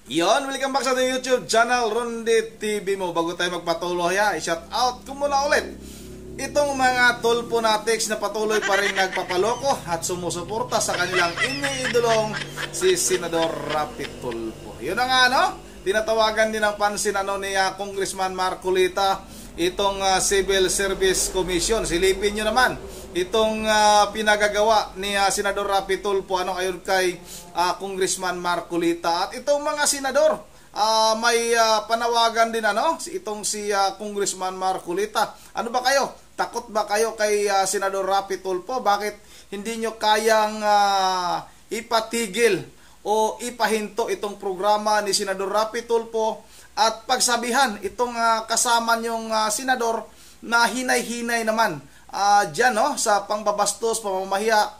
Yon, welcome back sa ating YouTube channel, Ronde TV mo. Bago tayo magpatuloy i-shout out ko muna ulit itong mga tulpo natics na patuloy pa rin nagpapaloko at sumusuporta sa kanilang iniidolong si Senador Rapi Tulfo. Yun na nga, no? Tinatawagan din ng pansin ni Congressman Marcolita itong Civil Service Commission. Silipin nyo naman itong pinagagawa ni Senador Rapi Tulfo ayon kay Congressman Marcolita. At itong mga senador, may panawagan din itong si Congressman Marcolita. Ano ba kayo? Takot ba kayo kay Senador Rapi Tulfo? Bakit hindi nyo kayang ipatigil o ipahinto itong programa ni Senador Rapi Tulfo at pagsabihan itong kasama nyong senador na hinay-hinay naman dyan sa pangbabastos, pamamahiya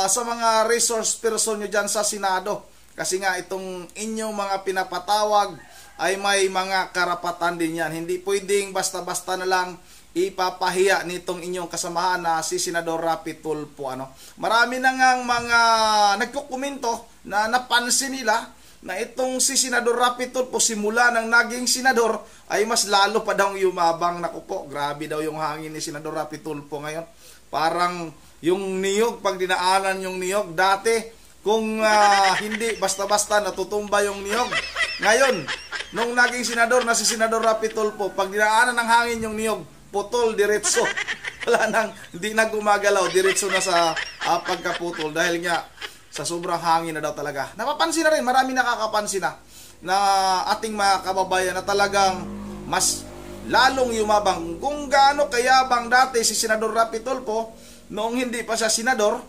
sa mga resource person nyo dyan sa Senado. Kasi nga itong inyong mga pinapatawag ay may mga karapatan din yan. Hindi pwedeng basta-basta na lang ipapahiya nitong inyong kasamahan na si Senador Rapi Tulfo. Marami na ngang mga nagkukomento na napansin nila na itong si Senador Rapi Tulfo simula ng naging senador ay mas lalo pa daw yumabang. Naku po, grabe daw yung hangin ni Senador Rapi Tulfo ngayon. Parang yung niyog, pag dinaanan yung niyog, dati kung hindi basta-basta natutumba yung niyog. Ngayon, nung naging senador na si Senador Rapi Tulfo, pag dinaanan ng hangin yung niyog, putol, diretso. Wala nang, hindi na gumagalaw, diretso na sa pagkaputol dahil nga sa sobrang hangin na daw talaga. Napapansin na rin, marami nakakapansin na ating mga kababayan na talagang mas lalong yumabang. Kung gaano kayabang dati si Senador Rapi Tulfo, noong hindi pa siya senador,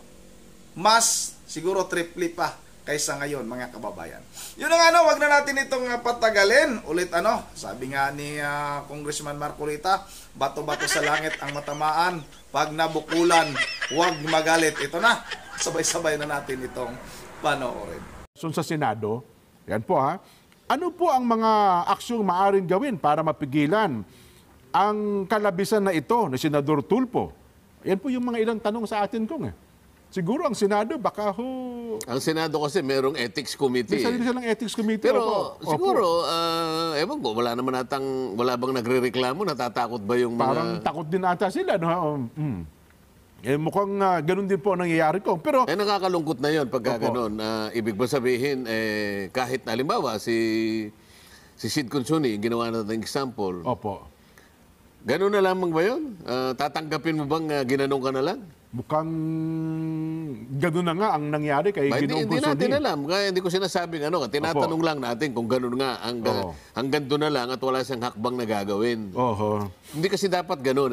mas siguro triple pa kaysa ngayon, mga kababayan. Yun na nga, wag na natin itong patagalin. Ulit sabi nga ni Congressman Marcolita, bato-bato sa langit ang matamaan. Pag nabukulan, huwag magalit. Ito na, sabay-sabay na natin itong panoorin. Sa Senado, yan po ano po ang mga aksyong maaaring gawin para mapigilan ang kalabisan na ito ni Senador Tulfo? Yan po yung mga ilang tanong sa atin kong Siguro ang Senado baka Ang Senado kasi merong ethics committee. May sarili silang ethics committee. Pero siguro, ewan ko, wala bang nagrereklamo? Natatakot ba yung Parang takot din ata sila. Mukhang ganun din po ang nangyayari ko. Pero nakakalungkot na yun pagka ganun. Ibig ba sabihin, kahit halimbawa si Sid Consuny, ginawa natin example. Opo. Ganun na lamang ba yun? Tatanggapin mo bang ginanong ka na lang? Mukhang gano'n na nga ang nangyari kay Ginoong Hindi Consuny. natin alam. Kaya hindi ko sinasabing tinatanong lang natin kung gano'n nga. Hanggang doon na lang at wala siyang hakbang na gagawin. Hindi kasi dapat gano'n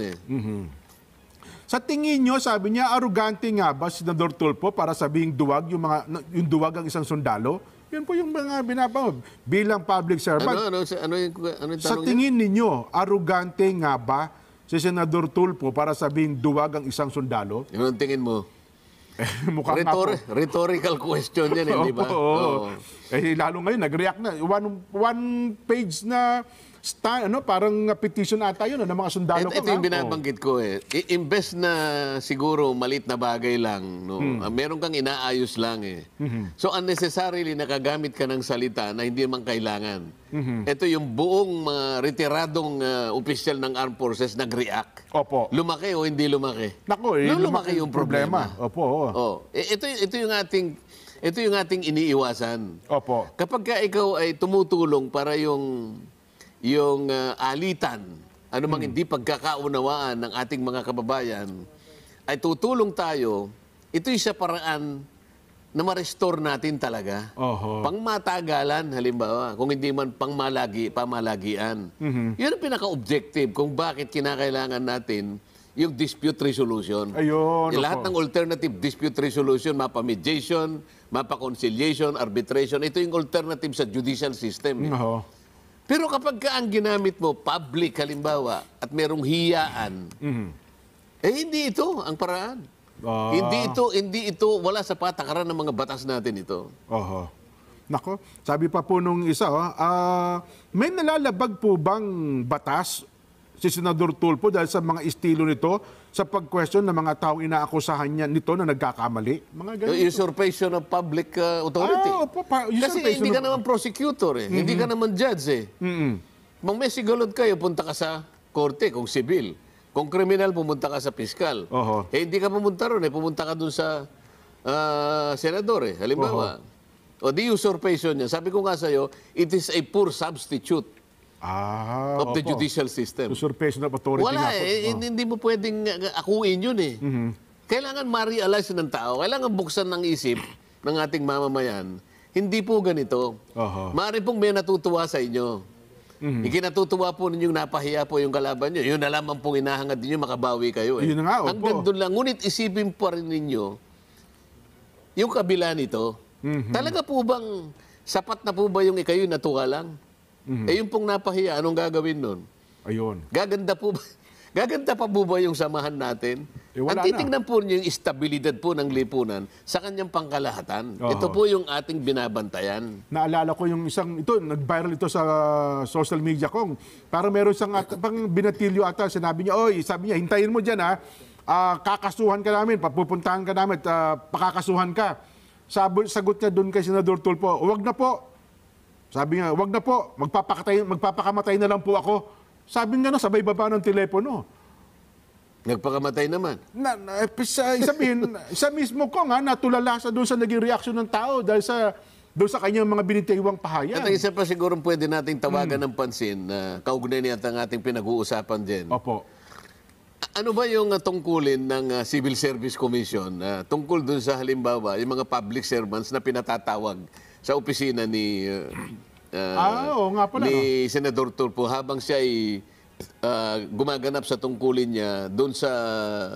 Sa tingin nyo, sabi niya, arugante nga ba si Senador Tulfo para sabihing duwag, yung duwag ang isang sundalo? Yun po yung mga binabang bilang public servant. Ano yung tanong sa tingin ninyo, arugante nga ba si Senador Tulfo para sabihing duwag ang isang sundalo? Yung tingin mo? Mukhang rhetorical question yan, di ba? Lalo ngayon, nag-react na. One page na parang petition ata yun ng mga sundalo ko. Ito yung binabanggit ko Imbes na siguro malit na bagay lang, meron kang inaayos lang So unnecessarily nakagamit ka ng salita na hindi man kailangan. Ito yung buong retiradong opisyal ng Armed Forces nag-react. Opo. Lumaki o hindi lumaki? Nako, lumaki yung problema. Opo. Ito yung ating iniiwasan. Opo. Kapag ka ikaw ay tumutulong para yung alitan, anumang hindi pagkakaunawaan ng ating mga kababayan, ay tutulong tayo, ito yung sa paraan na ma-restore natin talaga. Pangmatagalan, halimbawa, kung hindi man pamalagian. Yun ang pinaka-objective kung bakit kinakailangan natin yung dispute resolution. Ayun. Lahat ng alternative dispute resolution, mapa-mediation, mapa-conciliation, arbitration, ito yung alternative sa judicial system. Pero kapag ang ginamit mo, public halimbawa, at merong hiyaan, hindi ito ang paraan. Hindi ito, wala sa patakaran ng mga batas natin ito. Nako, sabi pa po nung isa, may nalalabag po bang batas si Senador Tulfo dahil sa mga estilo nito sa pag-question ng mga taong inaakusahan niya nito na nagkakamali? Mga ganun. Usurpation of public authority. Opo, Kasi hindi ka naman prosecutor eh. Hindi ka naman judge eh. Mang may sigulod kayo, punta ka sa korte kung sibil. Kung kriminal, pumunta ka sa piskal. Oho. Hindi ka pumunta ron eh. Pumunta ka dun sa senador eh. Halimbawa. O di usurpation niya. Sabi ko nga sa'yo, it is a poor substitute of the judicial system. Usurpation of authority Wala nga po. eh. Hindi mo pwedeng akuin yun eh. Kailangan ma-realize ng tao. Kailangan buksan ng isip ng ating mamamayan. Hindi po ganito. Maaari pong may natutuwa sa inyo. Ikinatutuwa po ninyong napahiya po yung kalaban nyo. Yun na lamang pong inahangad ninyo, makabawi kayo eh. Yun na nga, opo. Hanggang doon lang. Ngunit isipin pa rin ninyo yung kabila nito. Talaga po bang sapat na po ba yung ikayo natuwa lang? Eh yung pong napahiya, anong gagawin nun? Ayun. Gaganda po ba? Gaganda pa po ba yung samahan natin? Wala Ang titingnan po niyo yung estabilidad po ng lipunan sa kanyang pangkalahatan. Ito po yung ating binabantayan. Naalala ko yung isang, ito, nag-viral ito sa social media ko. Para meron siyang pang binatilyo ata, sinabi niya, sabi niya, hintayin mo dyan ha, kakasuhan ka namin, papupuntahan ka namin, pakakasuhan ka. Sagot niya doon kay Senador Tulfo, wag na po. Sabi niya, wag na po, magpapakamatay na lang po ako. Sabi nga sabay baba ng telepono. Nagpakamatay naman. Sabihin, sa mismo ko nga, natulala sa doon sa naging reaksyon ng tao dahil doon sa kanyang mga binitiwang pahayag. At ang isa pa siguro pwede nating tawagan ng pansin na kaugnay niya ang ating pinag-uusapan din. Opo. Ano ba yung tungkulin ng Civil Service Commission tungkol dun sa halimbawa yung mga public servants na pinatatawag sa opisina ni nga pala, ni Senador Tulfo habang siya ay gumaganap sa tungkulin niya doon sa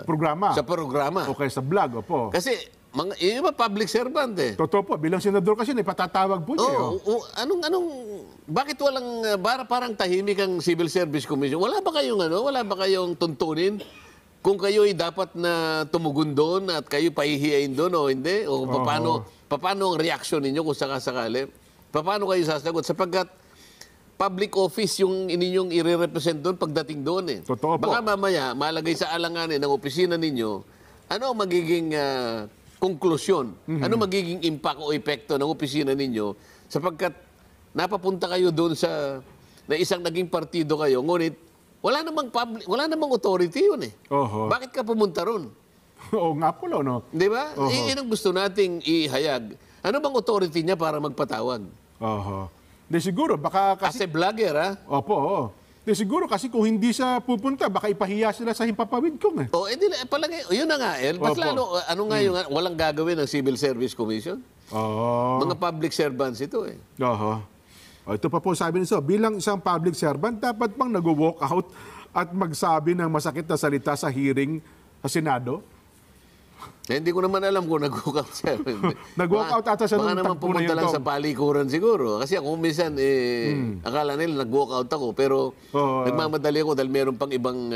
programa. Sa programa. Okay, sa vlog, opo. Kasi yung iba public servant eh. Totoo po, bilang senador kasi patatawag po niya. Bakit walang parang tahimik ang Civil Service Commission? Wala ba kayong tuntunin? Kung kayo ay dapat na tumugon doon at kayo pahihiyain doon o hindi? O paano ang reaksyon ninyo kung sakasakali? Paano kayo sasagot? Sapagkat public office yung inyong i-represent doon pagdating doon eh. Totoo po. Baka mamaya, malagay sa alanganin ng opisina ninyo, ano ang magiging konklusyon? Ano magiging impact o epekto ng opisina ninyo sapagkat napapunta kayo doon sa na isang naging partido kayo, ngunit wala namang authority yun eh. Bakit ka pumunta ron? Oo nga po, no? Di ba? Yun ang gusto nating ihayag. Ano bang authority niya para magpatawag? Di siguro, baka As kasi... a vlogger, ha? Opo. Di siguro kasi kung hindi siya pupunta, baka ipahiya sila sa himpapawid ko eh. Palagay, yun na nga, Mas lalo, yung walang gagawin ng Civil Service Commission? Mga public servants ito eh. Ito pa po sabi nito, bilang isang public servant, dapat bang nag-walk out at magsabi ng masakit na salita sa hearing sa Senado? Hindi ko naman alam kung nag-walk out siya. Nag-walk out ata siya baka naman pumunta lang sa palikuran siguro. Kasi ako minsan, akala nila nag-walk out ako. Pero nagmamadali ako dahil meron pang ibang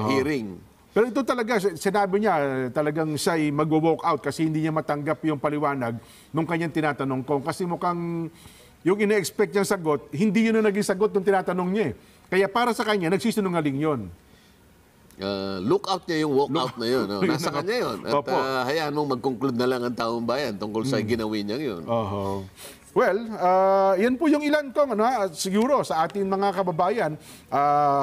hearing. Pero ito talaga, sinabi niya, talagang siya ay mag-walk out kasi hindi niya matanggap yung paliwanag nung kanyang tinatanong ko. Kasi mukhang yung ina-expect niyang sagot, hindi yun ang naging sagot nung tinatanong niya eh. Kaya para sa kanya, nagsisinungaling yun. Look out niya yung walk out na yun. Nasa kanya yun. At hayaan mong mag-conclude na lang ang taong bayan tungkol sa ginawin niya yun. Well, yan po yung ilan kong siguro sa ating mga kababayan,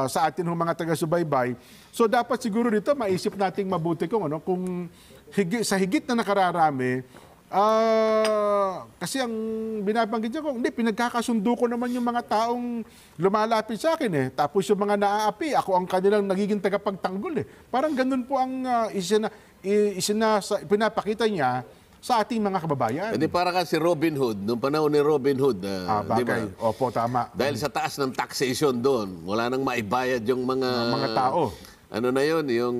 sa ating mga taga-subaybay. So dapat siguro dito maisip nating mabuti kung sa higit na nakararami, kasi ang binabanggit niya ko, hindi, pinagkakasundo ko naman yung mga taong lumalapit sa akin eh. Tapos yung mga naaapi, ako ang kanilang nagiging tagapagtanggol eh. Parang ganun po ang pinapakita niya sa ating mga kababayan. Hindi para ka si Robin Hood, noong panahon ni Robin Hood. Di ba? Opo, tama. Dahil sa taas ng taxation doon, wala nang maibayad yung mga tao. Ano na yun, yung,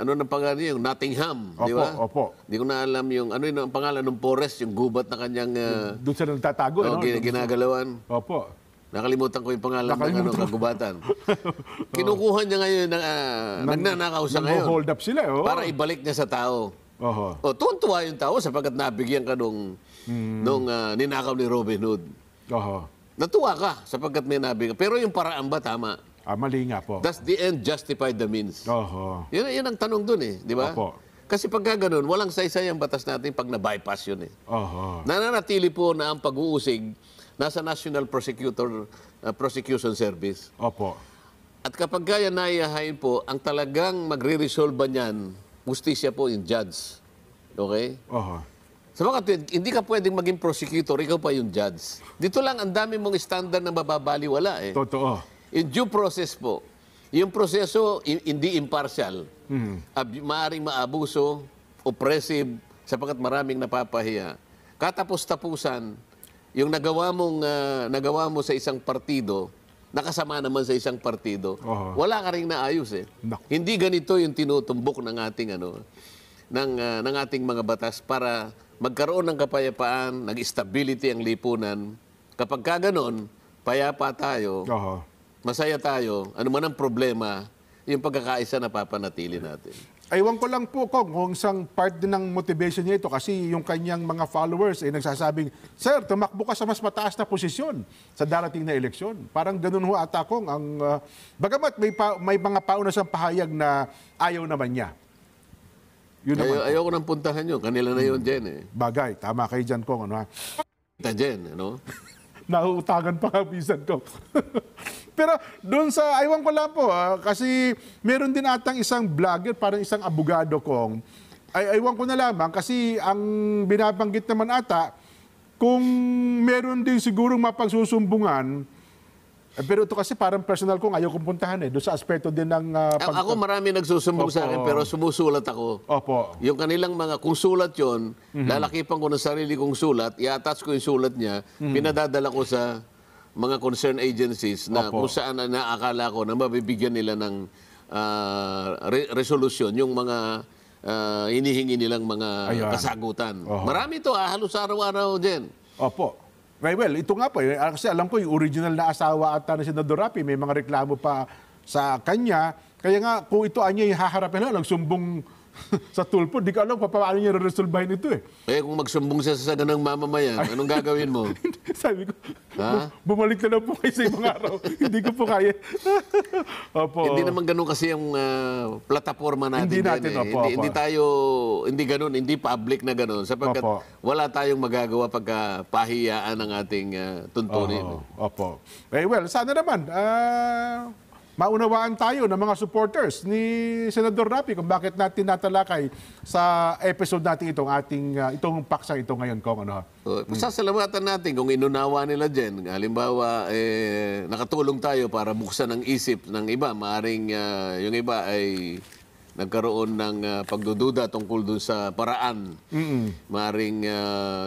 ano na pangalan niya, yung Nottingham, di ba? Opo. Hindi ko na alam yung, ano yun ang pangalan ng forest, yung gubat na kanyang... doon siya nagtatago, ginagalawan. Opo. Nakalimutan ko yung pangalan ng kagubatan. Kinukuha niya ngayon, nagnanakaw siya ngayon. Nag-hold up sila, para ibalik niya sa tao. Tuwan-tuwa yung tao sapagkat nabigyan ka nung ninakaw ni Robin Hood. Natuwa ka sapagkat may nabigyan. Pero yung paraan ba tama? Mali nga po. Does the end justify the means? Oho. Yun ang tanong dun eh, di ba? Opo. Kasi pagka ganun, walang saysay ang batas natin pag na-bypass yun eh. Oho. Nananatili po na ang pag-uusig nasa National Prosecution Service. Opo. At kapag kaya naiyahain po, ang talagang magre-resolve niyan, justisya po yung judge. Okay? Oho. Sa mga hindi ka pwedeng maging prosecutor, ikaw pa yung judge. Dito lang ang dami mong standard na mababaliwala eh. Totoo. In due process po, yung proseso hindi impartial. Maaring maabuso, oppressive, sapagkat maraming napapahiya. Katapos-tapusan, yung nagawa mo sa isang partido, nakasama naman sa isang partido, wala ka ring naayos eh. No. Hindi ganito yung tinutumbok ng ating ng ating mga batas para magkaroon ng kapayapaan, nag-stability ang lipunan. Kapag ka ganon, payapa tayo, Oho. masaya tayo, ano man ang problema, yung pagkakaisa na papanatili natin. Aywan ko lang po, Kong, kung isang part din ng motivation niya ito kasi yung kanyang mga followers ay nagsasabing, Sir, tumakbo ka sa mas mataas na posisyon sa darating na eleksyon. Parang ganun ho ata, Kong. Bagamat may mga pauna siyang pahayag na ayaw naman niya. Yun naman. Ayoko nang puntahan yun. Kanila na yun, Jen. Eh. Bagay, tama kayo dyan, Kong. Ano, ha? Jen, ano? Nauutagan pa nga bisan ko. Pero doon sa, aywan ko lang po, kasi meron din atang isang vlogger, parang isang abogado, Kong. Aywan ko na lamang kasi ang binabanggit naman ata, kung meron din sigurong mapagsusumbungan, pero ito kasi parang personal kong ayaw kong puntahan eh. Doon sa aspeto din ng... Ako marami nagsusumbong sa akin pero sumusulat ako. Opo. Yung kanilang kung sulat yun, lalakipan ko ng sarili kong sulat, i-attach ko yung sulat niya, pinadadala ko sa mga concerned agencies na kung saan naakala ko na mabibigyan nila ng resolusyon, yung mga hinihingi nilang mga kasagutan. Marami ito, halos araw-araw din. Opo. Well, ito nga po, kasi alam ko yung original na asawa ata ni Senador Rapi, may mga reklamo pa sa kanya. Kaya nga, kung ito anya yung haharapin na, nagsumbong sa tulpo, di ko alam paano niya re-resolvehin ito eh. Kung magsumbong siya sa ganang mamamayan, anong gagawin mo? Sabi ko, bumalik na lang po kayo sa ibang araw. Hindi ko po kaya. Opo. Hindi naman ganun kasi yung plataforma natin. Hindi natin, opo. Hindi tayo, hindi ganun, hindi public na ganun. Sapagkat wala tayong magagawa pagka pahiyaan ng ating tuntunin. Opo. Well, sana naman, maunawaan tayo ng mga supporters ni Senador Rapi kung bakit natin natalakay sa episode natin itong paksang ito ngayon, Kong. Sasalamatan natin kung inunawa nila dyan. Halimbawa, nakatulong tayo para buksan ang isip ng iba. Maaring yung iba ay nagkaroon ng pagdududa tungkol dun sa paraan. Maaring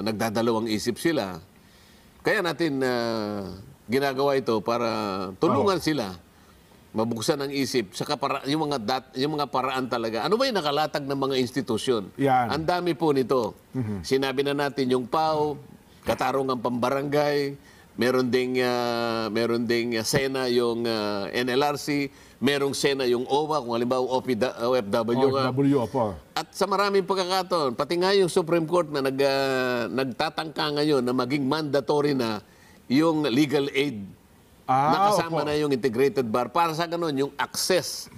nagdadalawang isip sila. Kaya natin ginagawa ito para tulungan sila mabuksan ang isip sa yung mga paraan talaga. Ano ba yung nakalatag ng mga institusyon? Yan. Ang dami po nito. Sinabi na natin yung PAO, katarungang pambarangay, meron ding SENA yung NLRC, merong SENA yung OWA, kung halimbawa OFW ka. Opo. At sa maraming pagkakataon, pati nga yung Supreme Court na nagtatangka ngayon na maging mandatory na yung legal aid. Nakasama na yung integrated bar. Para sa ganun, yung access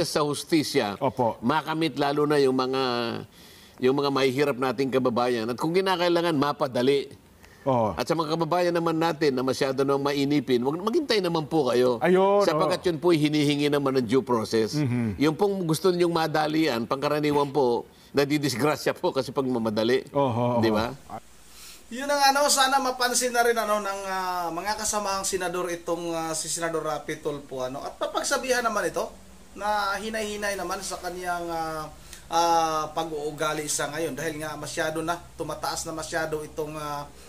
sa hustisya, makamit lalo na yung mga mahihirap nating kababayan. At kung kinakailangan, mapadali. At sa mga kababayan naman natin na masyado nang mainipin, maghintay naman po kayo. Sapagkat yun po hinihingi naman ng due process. Yung pong gusto ninyong madalian, pangkaraniwan po, nadidisgrasya po kasi pag mamadali. Di ba? Yun ang sana mapansin na rin ng mga kasamahang senador itong si Senador Rapi Tulfo at papagsabihan naman ito na hinay-hinay naman sa kaniyang pag-uugali sa ngayon dahil nga masyado na tumataas na masyado itong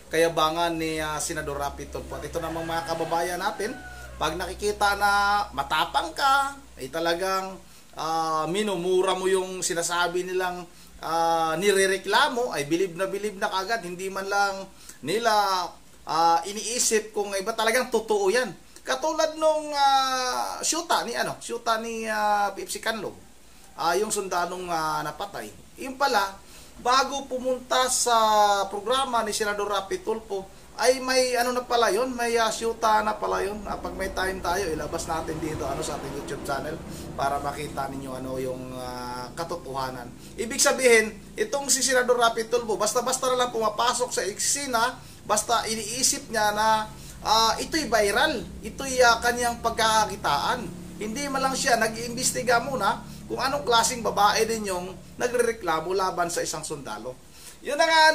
kayabangan ni Senador Rapi Tulfo. At ito namang mga kababayan natin, pag nakikita na matapang ka, ay talagang minumura mo yung sinasabi nilang nirereklamo, ay bilib na kagad, hindi man lang nila iniisip kung iba talagang totoo yan. Katulad nung syuta ni Pepsi Canlog, yung sundalong napatay. Yung pala, bago pumunta sa programa ni Senador Rapi Tulfo, ay may ano na pala yun, may shoota na pala yun. Pag may time tayo, ilabas natin dito sa ating YouTube channel para makita ninyo ano yung katotohanan. Ibig sabihin, itong si Senador Rapi Tulfo, basta-basta na lang pumapasok sa eksena, basta iniisip niya na ito'y viral, ito'y kanyang pagkakakitaan. Hindi man lang siya nag-iimbestiga muna kung anong klaseng babae din yung nagrereklamo laban sa isang sundalo. Yun na nga,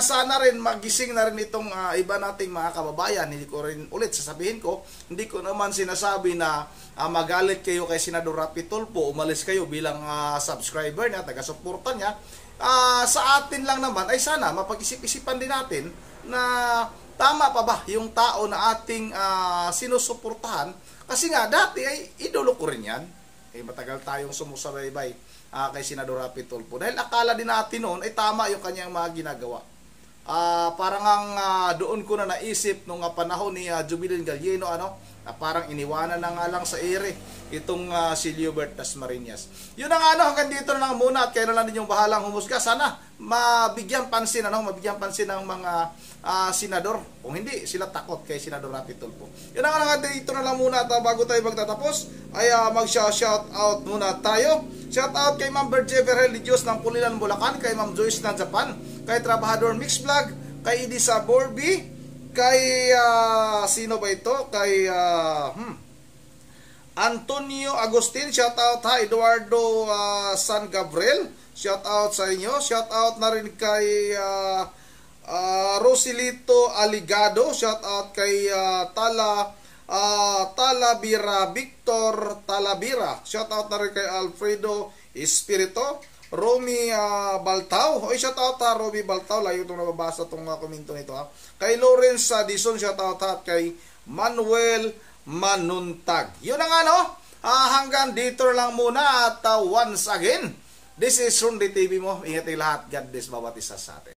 sana rin magising na rin itong iba nating mga kababayan. Hindi ko rin ulit sasabihin ko, hindi ko naman sinasabi na magalit kayo kay Senador Rapi Tulfo, umalis kayo bilang subscriber niya, taga-suporta niya. Sa atin lang naman ay sana mapag-isip-isipan din natin na tama pa ba yung tao na ating sinusuportahan. Kasi nga dati ay idolo ko rin yan. Matagal tayong sumusubaybay kay Senador Rapi Tulfo. Dahil akala din natin noon ay tama yung kanyang mga ginagawa. Parang doon ko na naisip nung panahon ni Jubilin Galleno, na parang iniwanan na nga lang sa ere itong si Liobert Dasmariñas. Yun ang hanggang dito na lang muna at kayo na lang din yung bahalang humusga. Sana mabigyan pansin, mabigyan pansin ng mga senador. Kung hindi, sila takot kay Senador Rapi Tulfo. Yun ang hanggang dito na lang muna at bago tayo magtatapos, ay mag-shout out muna tayo. Shout out kay Ma'am Berjever Religious ng Pulilan, Bulacan, kay Ma'am Joyce ng Japan, kay Trabajador Mix Vlog, kay Idisa Borby, kay sino ba ito? Kay Antonio Agustin, shout out ha. Eduardo San Gabriel, shout out sa inyo. Shout out na rin kay Rosilito Aligado, shout out kay Talavera Victor Talavera, shout out na rin kay Alfredo Espirito, Romy Baltao. Oy, shout out ha, Romy Baltao. Layo itong nababasa itong komento nito ha. Kay Lawrence Dison, shout out ha. Kay Manuel Manuntag. Yun na nga hanggang dito lang muna at once again, this is Sunday TV mo. Ingat lahat. God bless bawat isa sa atin.